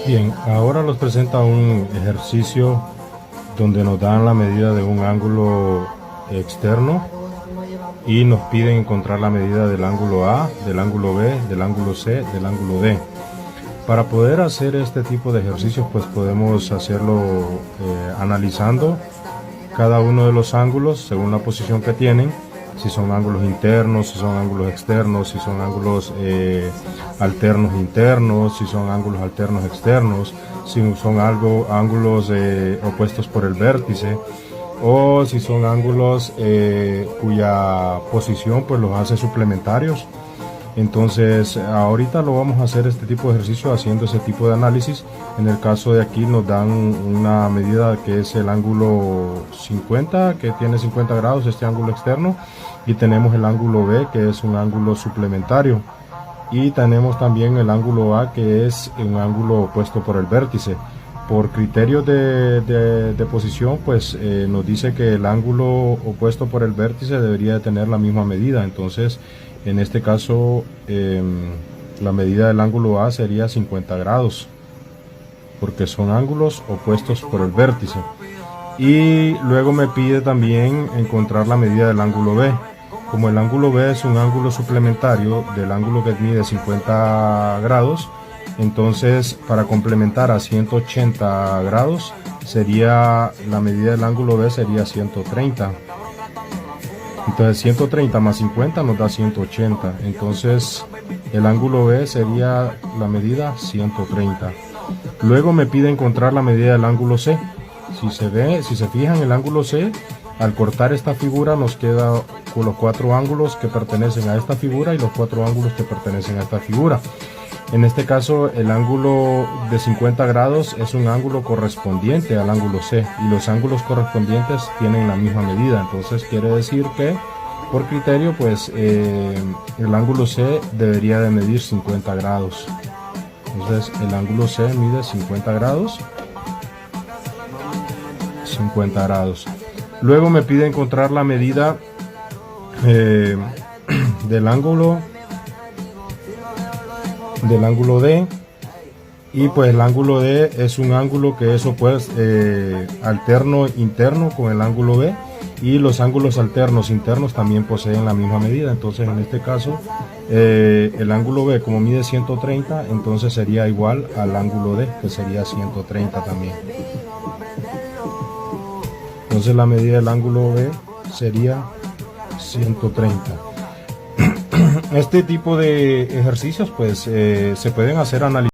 Bien, ahora nos presenta un ejercicio donde nos dan la medida de un ángulo externo y nos piden encontrar la medida del ángulo A, del ángulo B, del ángulo C, del ángulo D. Para poder hacer este tipo de ejercicios, pues podemos hacerlo analizando cada uno de los ángulos según la posición que tienen, si son ángulos internos, si son ángulos externos, si son ángulos alternos internos, si son ángulos alternos externos, si son ángulos opuestos por el vértice, o si son ángulos cuya posición pues los hace suplementarios. Entonces ahorita lo vamos a hacer este tipo de ejercicio haciendo ese tipo de análisis. En el caso de aquí nos dan una medida que es el ángulo 50, que tiene 50 grados, este ángulo externo, y tenemos el ángulo B, que es un ángulo suplementario, y tenemos también el ángulo A, que es un ángulo opuesto por el vértice. Por criterios de posición, pues nos dice que el ángulo opuesto por el vértice debería de tener la misma medida. Entonces en este caso la medida del ángulo A sería 50 grados, porque son ángulos opuestos por el vértice. Y luego me pide también encontrar la medida del ángulo B. Como el ángulo B es un ángulo suplementario del ángulo que mide 50 grados, entonces para complementar a 180 grados sería la medida del ángulo B sería 130. Entonces 130 más 50 nos da 180. Entonces el ángulo B sería la medida 130. Luego me pide encontrar la medida del ángulo C. Si se fijan, el ángulo C, al cortar esta figura nos queda con los 4 ángulos que pertenecen a esta figura y los 4 ángulos que pertenecen a esta figura. En este caso el ángulo de 50 grados es un ángulo correspondiente al ángulo C, y los ángulos correspondientes tienen la misma medida. Entonces quiere decir que por criterio pues el ángulo C debería de medir 50 grados. Entonces el ángulo C mide 50 grados. 50 grados. Luego me pide encontrar la medida del ángulo D, y pues el ángulo D es un ángulo que es opuesto, alterno interno con el ángulo B, y los ángulos alternos internos también poseen la misma medida. Entonces en este caso el ángulo B, como mide 130, entonces sería igual al ángulo D, que sería 130 también. Entonces la medida del ángulo B sería 130. Este tipo de ejercicios pues se pueden hacer analizando